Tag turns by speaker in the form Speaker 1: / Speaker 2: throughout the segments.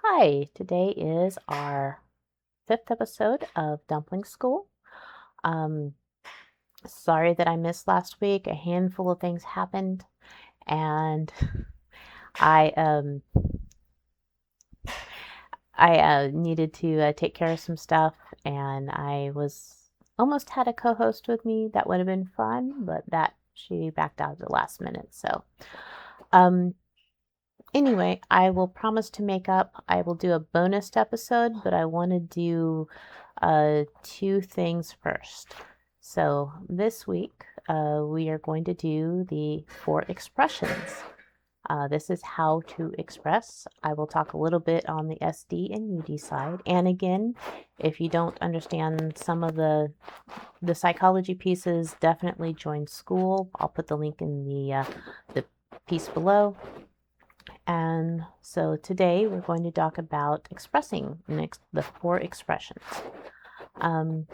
Speaker 1: Hi, today is our fifth episode of Dumpling School. Um, Sorry that I missed last week. A handful of things happened, and I um, I needed to take care of some stuff, and I was almost had a co-host with me. That would have been fun, but that she backed out at the last minute. So, um, anyway, I will promise to make up. I will do a bonus episode, but I want to do two things first. So this week, we are going to do the four expressions. This is how to express. I will talk a little bit on the SD and UD side. And again, if you don't understand some of the psychology pieces, definitely join school. I'll put the link in the piece below. And so today we're going to talk about expressing the four expressions. Um,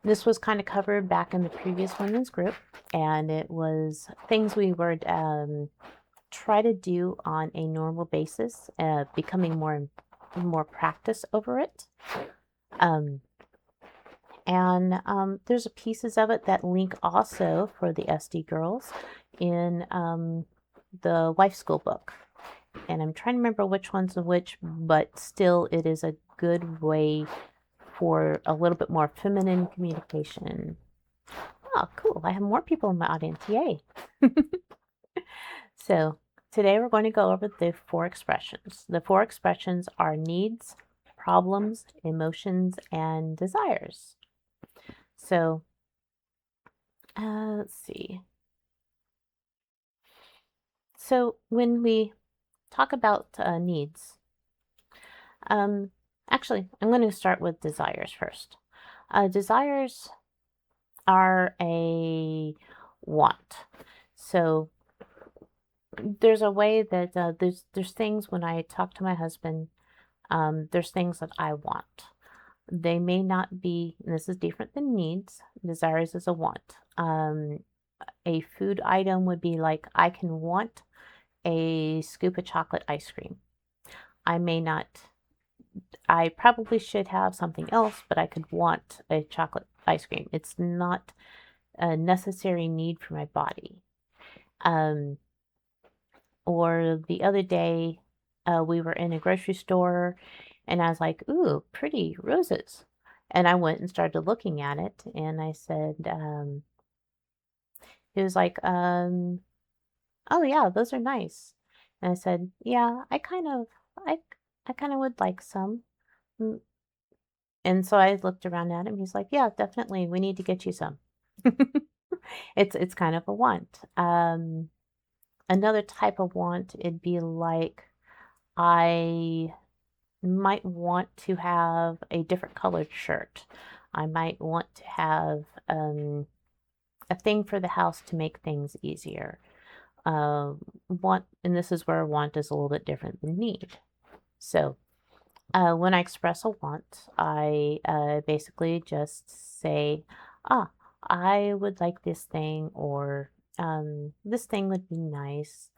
Speaker 1: this was kind of covered back in the previous women's group, and it was things we would try to do on a normal basis, becoming more practice over it. There's pieces of it that link also for the SD girls in the Wife School book. And I'm trying to remember which one's which, but still, it is a good way for a little bit more feminine communication. Oh, cool. I have more people in my audience. Yay. So, today we're going to go over the four expressions. The four expressions are needs, problems, emotions, and desires. So, let's see. So, when we talk about needs, um, actually, I'm going to start with desires first. Desires are a want. So there's a way that there's things when I talk to my husband, there's things that I want. They may not be, and this is different than needs. Desires is a want. A food item would be like I can want a scoop of chocolate ice cream. I may not. I probably should have something else, but I could want a chocolate ice cream. It's not a necessary need for my body. Um, or the other day, we were in a grocery store and I was like, ooh, pretty roses. And I went and started looking at it and I said, he was like, oh yeah, those are nice. And I said, yeah, I, I kind of would like some. Mm. And so I looked around at him. He's like, yeah, definitely. We need to get you some. It's kind of a want. Another type of want, it'd be like, I might want to have a different colored shirt. I might want to have a thing for the house to make things easier. Want, and this is where want is a little bit different than need. So when I express a want, I basically just say, ah, I would like this thing, or this thing would be nice.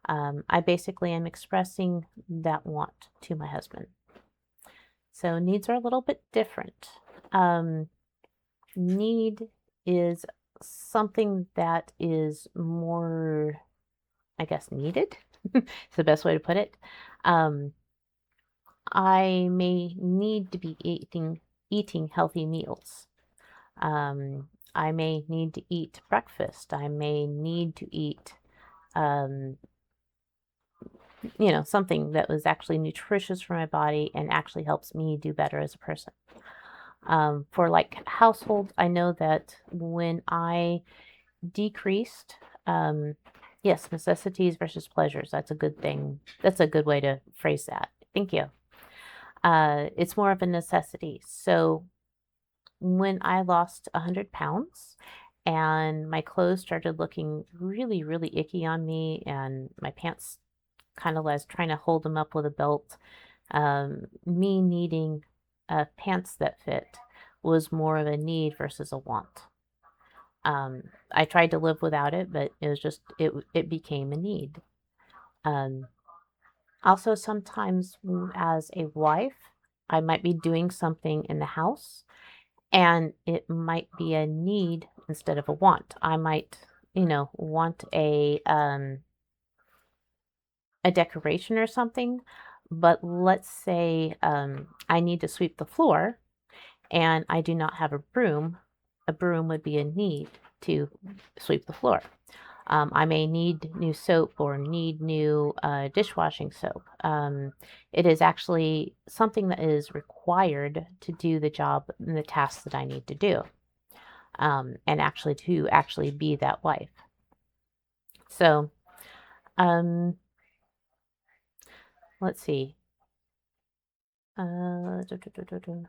Speaker 1: I basically am expressing that want to my husband. So needs are a little bit different. Um, Need is something that is more, I guess, needed. It's the best way to put it. Um, I may need to be eating healthy meals. I may need to eat breakfast. I may need to eat, um, something that was actually nutritious for my body and actually helps me do better as a person. For like household, I know that when I decreased, um, yes, necessities versus pleasures. That's a good thing. That's a good way to phrase that. Thank you. It's more of a necessity. So when I lost 100 pounds and my clothes started looking really, really icky on me, and my pants kind of was trying to hold them up with a belt, me needing pants that fit was more of a need versus a want. I tried to live without it, but it was just it became a need. Um, Also, sometimes as a wife, I might be doing something in the house and it might be a need instead of a want. I might, want a decoration or something, but let's say I need to sweep the floor and I do not have a broom. A broom would be a need to sweep the floor. I may need new soap or need new dishwashing soap. It is actually something that is required to do the job and the tasks that I need to do, and actually to actually be that wife. So, um, let's see. Uh, duh, duh, duh, duh, duh.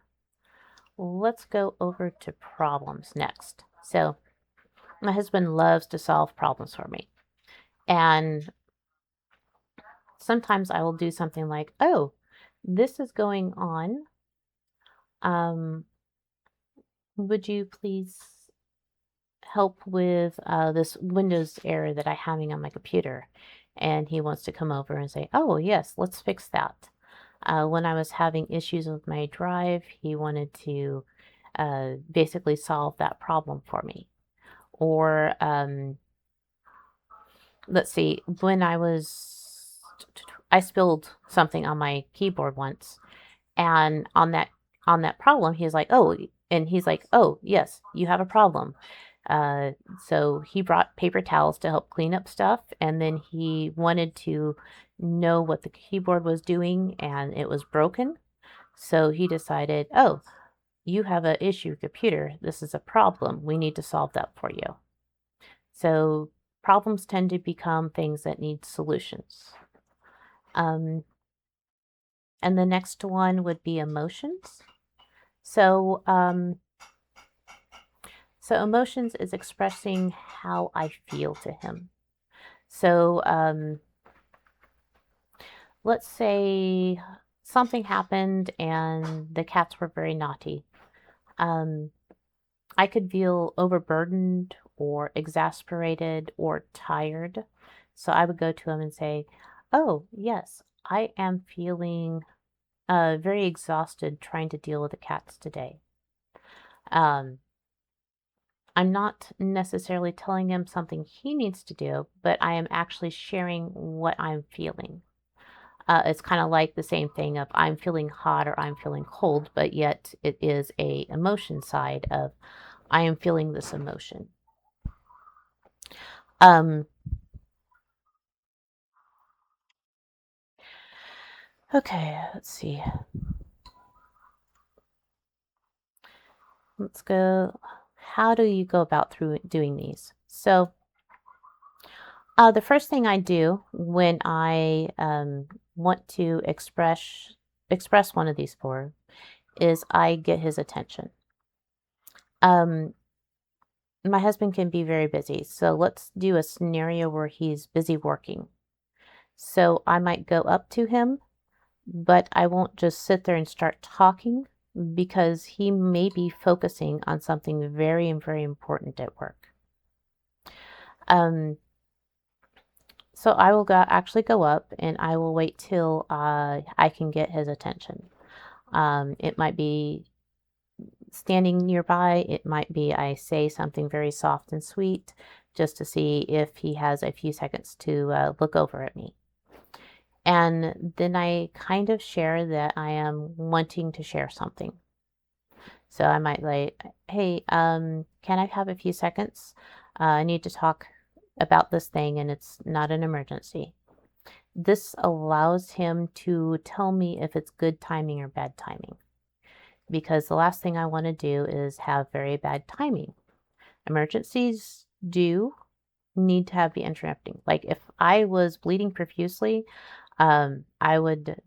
Speaker 1: Let's go over to problems next. So, my husband loves to solve problems for me. And sometimes I will do something like, oh, this is going on. Um, would you please help with this Windows error that I'm having on my computer? And he wants to come over and say, oh, yes, let's fix that. When I was having issues with my drive, he wanted to basically solve that problem for me. Or let's see, I spilled something on my keyboard once, and on that problem, he's like, oh yes, you have a problem. Uh, so he brought paper towels to help clean up stuff, and then he wanted to know what the keyboard was doing, and it was broken. So he decided, oh, you have an issue with your computer. This is a problem. We need to solve that for you. So problems tend to become things that need solutions. Um, and the next one would be emotions. So, emotions is expressing how I feel to him. So, let's say something happened and the cats were very naughty. Um, I could feel overburdened or exasperated or tired. So I would go to him and say, oh, yes, I am feeling very exhausted trying to deal with the cats today. Um, I'm not necessarily telling him something he needs to do, but I am actually sharing what I'm feeling. It's kind of like the same thing of I'm feeling hot or I'm feeling cold, but yet it is a emotion side of I am feeling this emotion. Um, okay, let's see. Let's go. How do you go about through doing these? So, the first thing I do when I want to express one of these four is I get his attention. Um, my husband can be very busy, so let's do a scenario where he's busy working. So I might go up to him, but I won't just sit there and start talking because he may be focusing on something very, very important at work. Um, so I will actually go up and I will wait till I can get his attention. It might be standing nearby. It might be I say something very soft and sweet just to see if he has a few seconds to look over at me. And then I kind of share that I am wanting to share something. So I might like, hey, can I have a few seconds? I need to talk about this thing and it's not an emergency. This allows him to tell me if it's good timing or bad timing. Because the last thing I want to do is have very bad timing. Emergencies do need to have the interrupting. Like if I was bleeding profusely, I would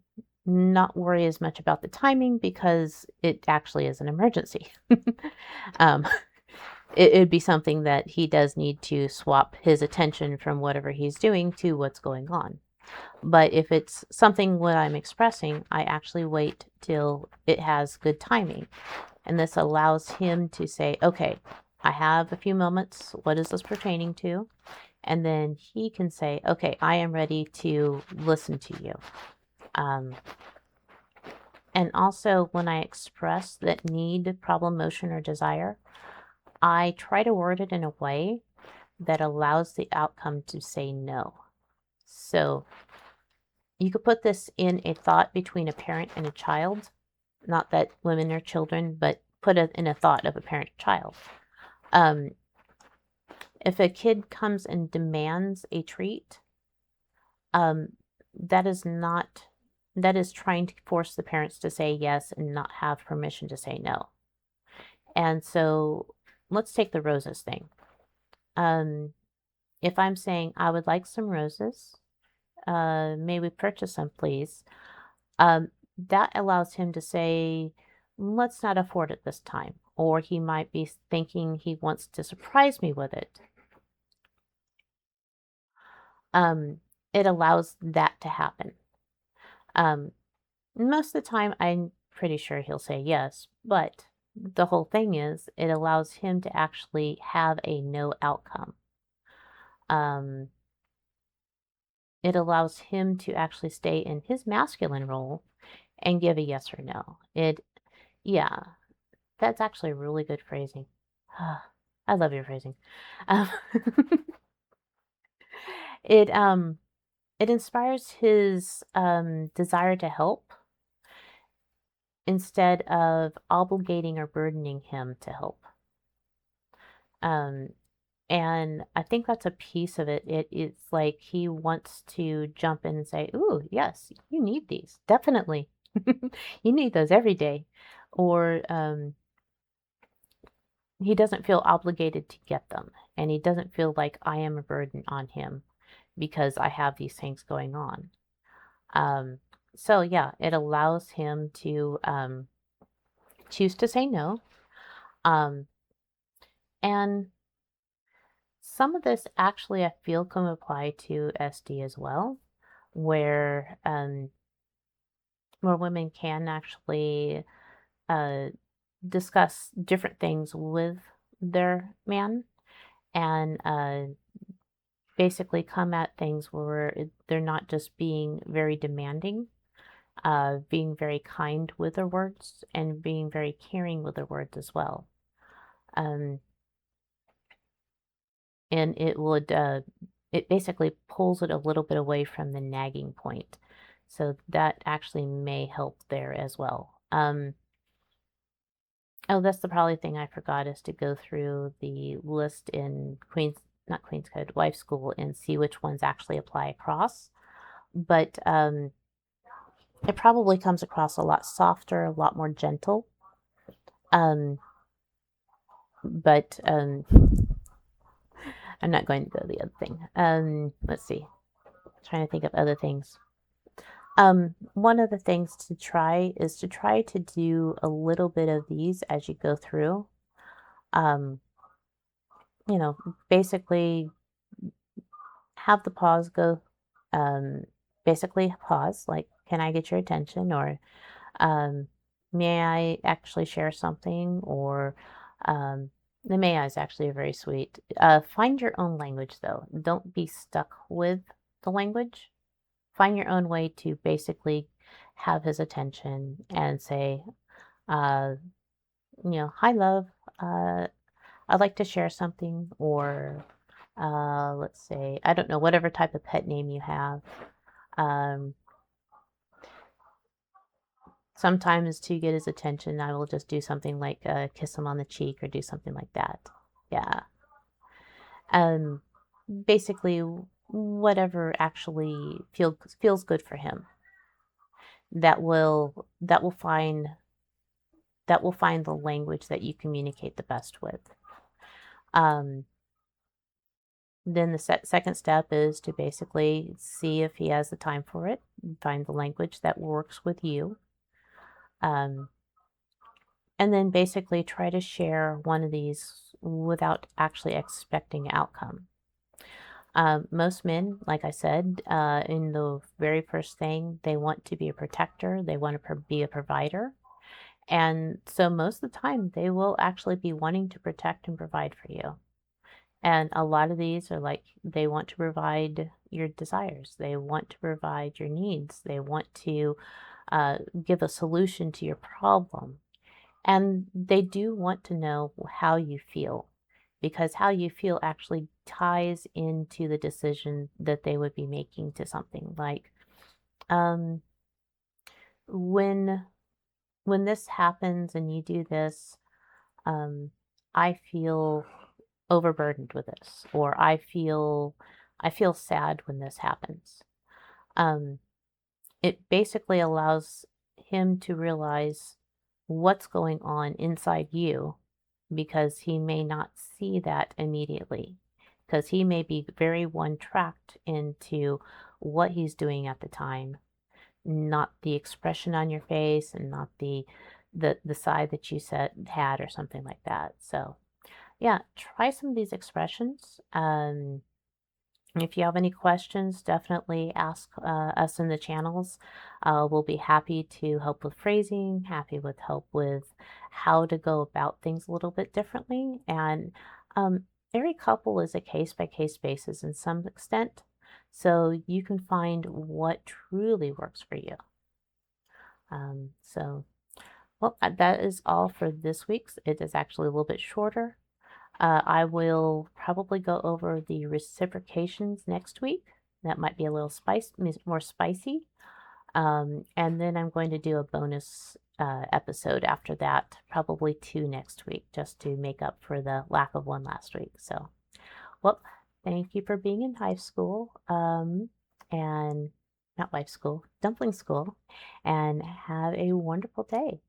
Speaker 1: not worry as much about the timing because it actually is an emergency. um, it'd be something that he does need to swap his attention from whatever he's doing to what's going on. But if it's something what I'm expressing, I actually wait till it has good timing. And this allows him to say, okay, I have a few moments. What is this pertaining to? And then he can say, okay, I am ready to listen to you. Um, and also, when I express that need, problem, motion, or desire, I try to word it in a way that allows the outcome to say no. So you could put this in a thought between a parent and a child. Not that women are children, but put it in a thought of a parent and child. Um, if a kid comes and demands a treat, um, that is not, that is trying to force the parents to say yes and not have permission to say no. And so let's take the roses thing. If I'm saying, I would like some roses, may we purchase some, please? That allows him to say, let's not afford it this time. Or he might be thinking he wants to surprise me with it. Um, it allows that to happen. Um, most of the time, I'm pretty sure he'll say yes, but the whole thing is it allows him to actually have a no outcome. Um, it allows him to actually stay in his masculine role and give a yes or no. Yeah, that's actually really good phrasing. I love your phrasing. Um, it um it inspires his desire to help instead of obligating or burdening him to help. Um, and I think that's a piece of it. It's like he wants to jump in and say, "Ooh, yes, you need these. Definitely. You need those every day." Or he doesn't feel obligated to get them, and he doesn't feel like I am a burden on him because I have these things going on. Um, so yeah, it allows him to choose to say no. Um, and some of this actually I feel can apply to SD as well, where women can actually uh, discuss different things with their man and basically come at things where they're not just being very demanding, being very kind with their words, and being very caring with their words as well. Um, and it basically pulls it a little bit away from the nagging point. So that actually may help there as well. Oh, that's the probably thing I forgot is to go through the list in not Queen's Code, Wife School, and see which ones actually apply across. But it probably comes across a lot softer, a lot more gentle. Um, but I'm not going to go to the other thing. Let's see. Trying to think of other things. One of the things to try is to try to do a little bit of these as you go through. Um, basically have the pause go, basically pause, like, can I get your attention? Or, may I actually share something? Or, the may I is actually very sweet. Find your own language though. Don't be stuck with the language. Find your own way to basically have his attention and say, uh, hi, love. Uh, I'd like to share something, or let's say, I don't know, whatever type of pet name you have. Um, Sometimes to get his attention, I will just do something like kiss him on the cheek or do something like that. Yeah. Um, Basically, whatever actually feels good for him. That will find the language that you communicate the best with. Um, then the second step is to basically see if he has the time for it, find the language that works with you. Um, and then basically try to share one of these without actually expecting outcome. Most men, like I said, in the very first thing, they want to be a protector, they want to be a provider. And so most of the time, they will actually be wanting to protect and provide for you. And a lot of these are like they want to provide your desires. They want to provide your needs. They want to give a solution to your problem. And they do want to know how you feel because how you feel actually ties into the decision that they would be making to something. Like um, when this happens and you do this, um, I feel overburdened with this, or I feel sad when this happens. Um, it basically allows him to realize what's going on inside you because he may not see that immediately because he may be very one tracked into what he's doing at the time, not the expression on your face and not the side that you said had or something like that. So yeah, try some of these expressions. If you have any questions, definitely ask us in the channels. We'll be happy to help with phrasing, happy with help with how to go about things a little bit differently. And um, every couple is a case by case basis in some extent. So you can find what truly works for you. That is all for this week's. It is actually a little bit shorter. I will probably go over the reciprocations next week. That might be a little more spicy. And then I'm going to do a bonus episode after that, probably two next week, just to make up for the lack of one last week. So, well, thank you for being in high school, and not wife school, dumpling school, and have a wonderful day.